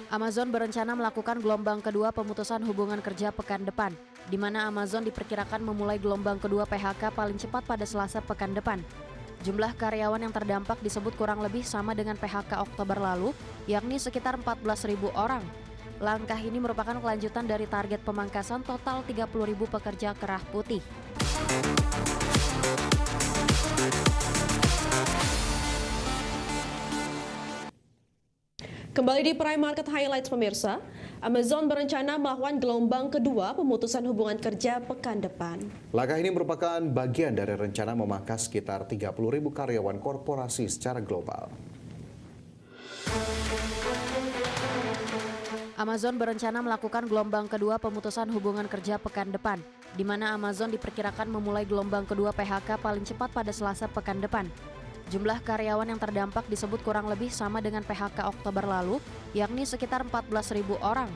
Amazon berencana melakukan gelombang kedua pemutusan hubungan kerja pekan depan, di mana Amazon diperkirakan memulai gelombang kedua PHK paling cepat pada Selasa pekan depan. Jumlah karyawan yang terdampak disebut kurang lebih sama dengan PHK Oktober lalu, yakni sekitar 14.000 orang. Langkah ini merupakan kelanjutan dari target pemangkasan total 30.000 pekerja kerah putih. Kembali di Prime Market Highlights pemirsa, Amazon berencana melakukan gelombang kedua pemutusan hubungan kerja pekan depan. Langkah ini merupakan bagian dari rencana memangkas sekitar 30.000 karyawan korporasi secara global. Amazon berencana melakukan gelombang kedua pemutusan hubungan kerja pekan depan, di mana Amazon diperkirakan memulai gelombang kedua PHK paling cepat pada Selasa pekan depan. Jumlah karyawan yang terdampak disebut kurang lebih sama dengan PHK Oktober lalu, yakni sekitar 14.000 orang.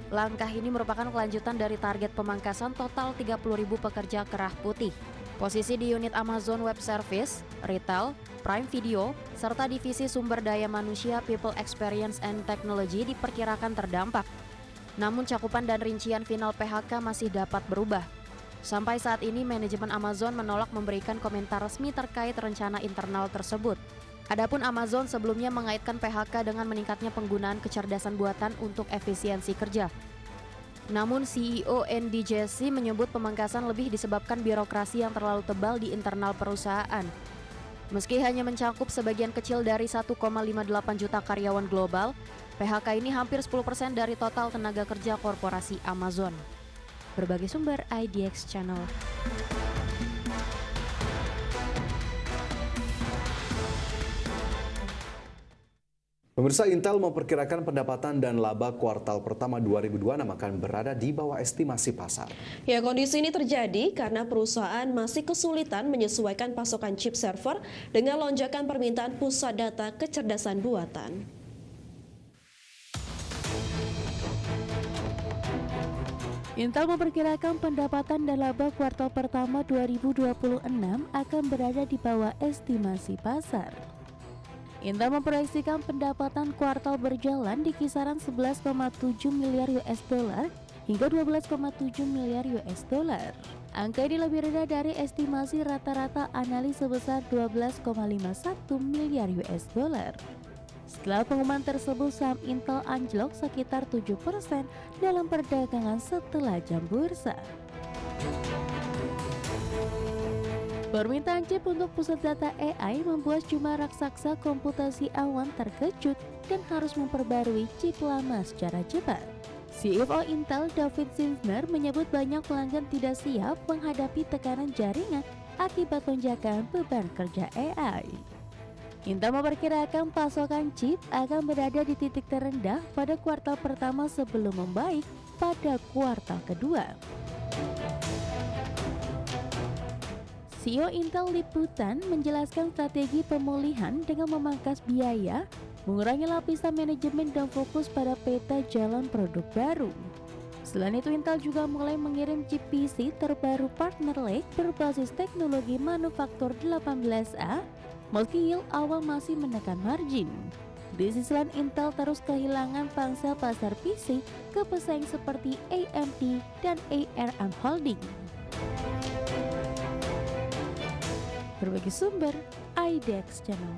Langkah ini merupakan kelanjutan dari target pemangkasan total 30.000 pekerja kerah putih. Posisi di unit Amazon Web Service, Retail, Prime Video, serta divisi sumber daya manusia People Experience and Technology diperkirakan terdampak. Namun cakupan dan rincian final PHK masih dapat berubah. Sampai saat ini, manajemen Amazon menolak memberikan komentar resmi terkait rencana internal tersebut. Adapun Amazon sebelumnya mengaitkan PHK dengan meningkatnya penggunaan kecerdasan buatan untuk efisiensi kerja. Namun CEO Andy Jassy menyebut pemangkasan lebih disebabkan birokrasi yang terlalu tebal di internal perusahaan. Meski hanya mencakup sebagian kecil dari 1,58 juta karyawan global, PHK ini hampir 10% dari total tenaga kerja korporasi Amazon. Berbagai sumber IDX Channel. Pemirsa, Intel memperkirakan pendapatan dan laba kuartal pertama 2026 akan berada di bawah estimasi pasar. Ya, kondisi ini terjadi karena perusahaan masih kesulitan menyesuaikan pasokan chip server dengan lonjakan permintaan pusat data kecerdasan buatan. Intel memperkirakan pendapatan dan laba kuartal pertama 2026 akan berada di bawah estimasi pasar. Intel memproyeksikan pendapatan kuartal berjalan di kisaran 11,7 miliar US dollar hingga 12,7 miliar US dollar. Angka ini lebih rendah dari estimasi rata-rata analis sebesar 12,51 miliar US dollar. Setelah pengumuman tersebut, saham Intel anjlok sekitar 7% dalam perdagangan setelah jam bursa. Permintaan chip untuk pusat data AI membuat sejumlah raksasa komputasi awan terkejut dan harus memperbarui chip lama secara cepat. CFO Intel David Zinsner menyebut banyak pelanggan tidak siap menghadapi tekanan jaringan akibat lonjakan beban kerja AI. Intel memperkirakan pasokan chip akan berada di titik terendah pada kuartal pertama sebelum membaik pada kuartal kedua. CEO Intel Liputan menjelaskan strategi pemulihan dengan memangkas biaya, mengurangi lapisan manajemen dan fokus pada peta jalan produk baru. Selain itu, Intel juga mulai mengirim chip PC terbaru Partner Lake berbasis teknologi manufaktur 18A, meski yield awal masih menekan margin. Di sisi lain, Intel terus kehilangan pangsa pasar PC ke pesaing seperti AMD dan ARM Holding. Berbagai sumber IDX Channel.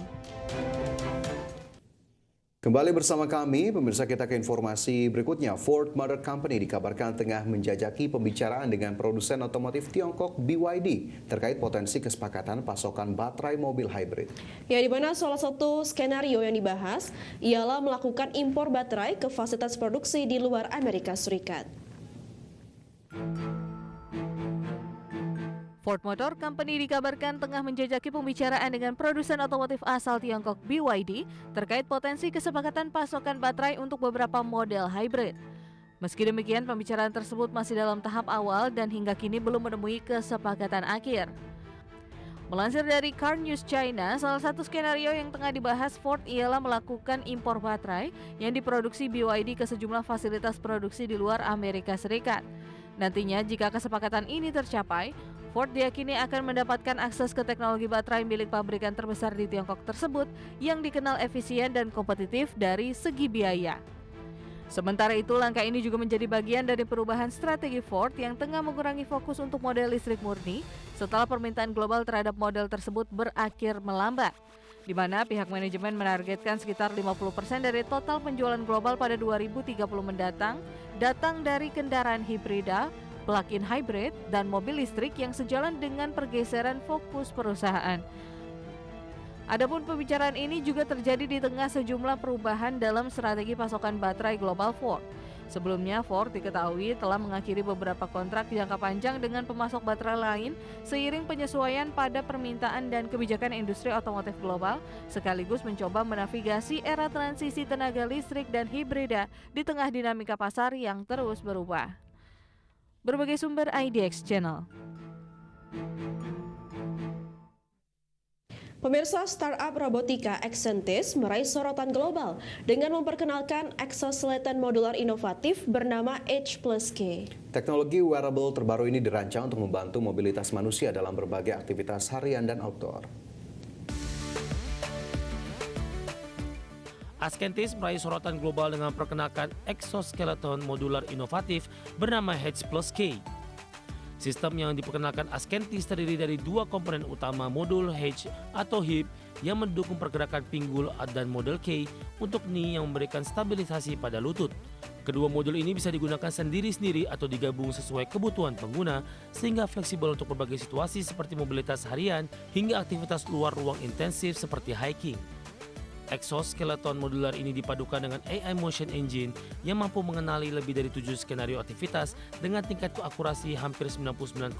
Kembali bersama kami, pemirsa, kita ke informasi berikutnya. Ford Motor Company dikabarkan tengah menjajaki pembicaraan dengan produsen otomotif Tiongkok BYD terkait potensi kesepakatan pasokan baterai mobil hybrid. Ya, di mana salah satu skenario yang dibahas ialah melakukan impor baterai ke fasilitas produksi di luar Amerika Serikat. Ford Motor Company dikabarkan tengah menjajaki pembicaraan dengan produsen otomotif asal Tiongkok BYD terkait potensi kesepakatan pasokan baterai untuk beberapa model hybrid. Meski demikian, pembicaraan tersebut masih dalam tahap awal dan hingga kini belum menemui kesepakatan akhir. Melansir dari Car News China, salah satu skenario yang tengah dibahas Ford ialah melakukan impor baterai yang diproduksi BYD ke sejumlah fasilitas produksi di luar Amerika Serikat. Nantinya, jika kesepakatan ini tercapai, Ford diyakini akan mendapatkan akses ke teknologi baterai milik pabrikan terbesar di Tiongkok tersebut yang dikenal efisien dan kompetitif dari segi biaya. Sementara itu, langkah ini juga menjadi bagian dari perubahan strategi Ford yang tengah mengurangi fokus untuk model listrik murni setelah permintaan global terhadap model tersebut berakhir melambat, di mana pihak manajemen menargetkan sekitar 50% dari total penjualan global pada 2030 mendatang datang dari kendaraan hibrida, plug-in hybrid, dan mobil listrik yang sejalan dengan pergeseran fokus perusahaan. Adapun pembicaraan ini juga terjadi di tengah sejumlah perubahan dalam strategi pasokan baterai global Ford. Sebelumnya, Ford diketahui telah mengakhiri beberapa kontrak jangka panjang dengan pemasok baterai lain seiring penyesuaian pada permintaan dan kebijakan industri otomotif global, sekaligus mencoba menavigasi era transisi tenaga listrik dan hibrida di tengah dinamika pasar yang terus berubah. Berbagai sumber IDX Channel. Pemirsa, startup robotika Exentis meraih sorotan global dengan memperkenalkan exoskeleton modular inovatif bernama H+K. Teknologi wearable terbaru ini dirancang untuk membantu mobilitas manusia dalam berbagai aktivitas harian dan outdoor. Askentis meraih sorotan global dengan memperkenalkan exoskeleton modular inovatif bernama H+K. Sistem yang diperkenalkan Askentis terdiri dari dua komponen utama, modul H atau hip yang mendukung pergerakan pinggul dan model K untuk knee yang memberikan stabilisasi pada lutut. Kedua modul ini bisa digunakan sendiri-sendiri atau digabung sesuai kebutuhan pengguna sehingga fleksibel untuk berbagai situasi seperti mobilitas harian hingga aktivitas luar ruang intensif seperti hiking. Exoskeleton modular ini dipadukan dengan AI Motion Engine yang mampu mengenali lebih dari 7 skenario aktivitas dengan tingkat akurasi hampir 99,5%.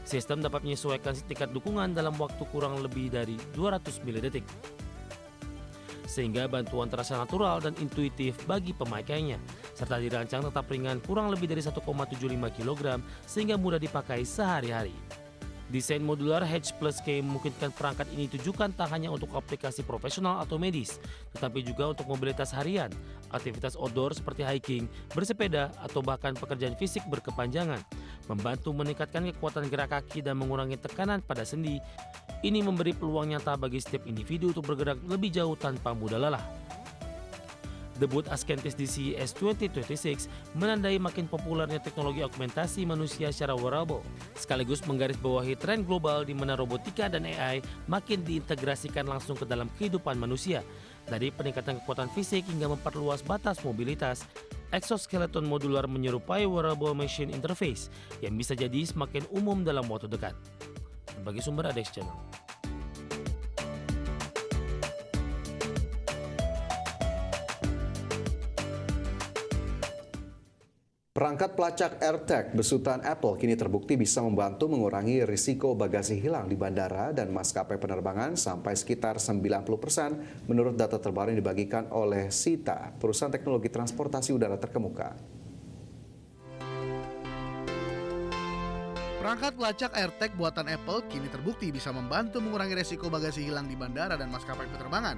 Sistem dapat menyesuaikan tingkat dukungan dalam waktu kurang lebih dari 200 milidetik. Sehingga bantuan terasa natural dan intuitif bagi pemakainya, serta dirancang tetap ringan kurang lebih dari 1,75 kg sehingga mudah dipakai sehari-hari. Desain modular H+K memungkinkan perangkat ini ditujukan tak hanya untuk aplikasi profesional atau medis, tetapi juga untuk mobilitas harian, aktivitas outdoor seperti hiking, bersepeda, atau bahkan pekerjaan fisik berkepanjangan, membantu meningkatkan kekuatan gerak kaki dan mengurangi tekanan pada sendi. Ini memberi peluang nyata bagi setiap individu untuk bergerak lebih jauh tanpa mudah lelah. Debut Askentis di CES 2026 menandai makin populernya teknologi augmentasi manusia secara wearable, sekaligus menggarisbawahi tren global di mana robotika dan AI makin diintegrasikan langsung ke dalam kehidupan manusia. Dari peningkatan kekuatan fisik hingga memperluas batas mobilitas, exoskeleton modular menyerupai wearable machine interface yang bisa jadi semakin umum dalam waktu dekat. Bagi sumber IDX Channel. Perangkat pelacak AirTag besutan Apple kini terbukti bisa membantu mengurangi risiko bagasi hilang di bandara dan maskapai penerbangan sampai sekitar 90% menurut data terbaru yang dibagikan oleh Sita, perusahaan teknologi transportasi udara terkemuka. Perangkat pelacak AirTag buatan Apple kini terbukti bisa membantu mengurangi risiko bagasi hilang di bandara dan maskapai penerbangan.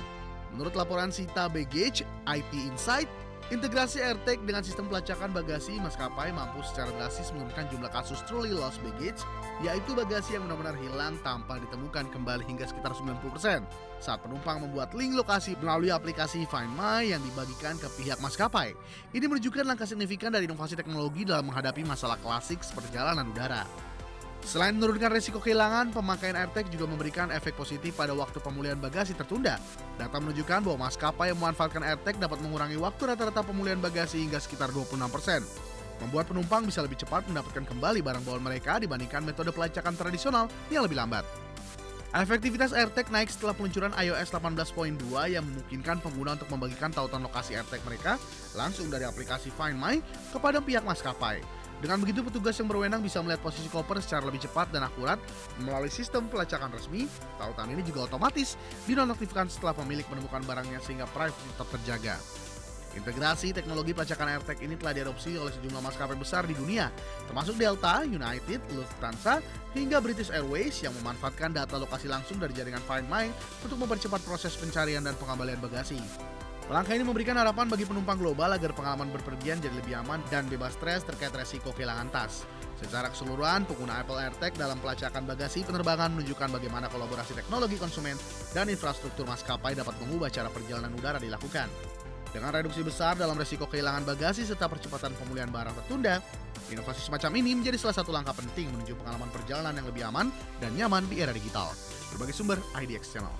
Menurut laporan Sita Baggage IT Insight, integrasi AirTag dengan sistem pelacakan bagasi maskapai mampu secara drastis menurunkan jumlah kasus truly lost baggage, yaitu bagasi yang benar-benar hilang tanpa ditemukan kembali hingga sekitar 90% saat penumpang membuat link lokasi melalui aplikasi Find My yang dibagikan ke pihak maskapai. Ini menunjukkan langkah signifikan dari inovasi teknologi dalam menghadapi masalah klasik perjalanan udara. Selain menurunkan risiko kehilangan, pemakaian AirTag juga memberikan efek positif pada waktu pemulihan bagasi tertunda. Data menunjukkan bahwa maskapai yang memanfaatkan AirTag dapat mengurangi waktu rata-rata pemulihan bagasi hingga sekitar 26%. Membuat penumpang bisa lebih cepat mendapatkan kembali barang bawaan mereka dibandingkan metode pelacakan tradisional yang lebih lambat. Efektivitas AirTag naik setelah peluncuran iOS 18.2 yang memungkinkan pengguna untuk membagikan tautan lokasi AirTag mereka langsung dari aplikasi Find My kepada pihak maskapai. Dengan begitu, petugas yang berwenang bisa melihat posisi koper secara lebih cepat dan akurat melalui sistem pelacakan resmi. Tautan ini juga otomatis dinonaktifkan setelah pemilik menemukan barangnya sehingga privasi tetap terjaga. Integrasi teknologi pelacakan AirTag ini telah diadopsi oleh sejumlah maskapai besar di dunia, termasuk Delta, United, Lufthansa, hingga British Airways yang memanfaatkan data lokasi langsung dari jaringan Find My untuk mempercepat proses pencarian dan pengembalian bagasi. Langkah ini memberikan harapan bagi penumpang global agar pengalaman berpergian jadi lebih aman dan bebas stres terkait resiko kehilangan tas. Secara keseluruhan, pengguna Apple AirTag dalam pelacakan bagasi penerbangan menunjukkan bagaimana kolaborasi teknologi konsumen dan infrastruktur maskapai dapat mengubah cara perjalanan udara dilakukan. Dengan reduksi besar dalam resiko kehilangan bagasi serta percepatan pemulihan barang tertunda, inovasi semacam ini menjadi salah satu langkah penting menuju pengalaman perjalanan yang lebih aman dan nyaman di era digital. Berbagai sumber IDX Channel.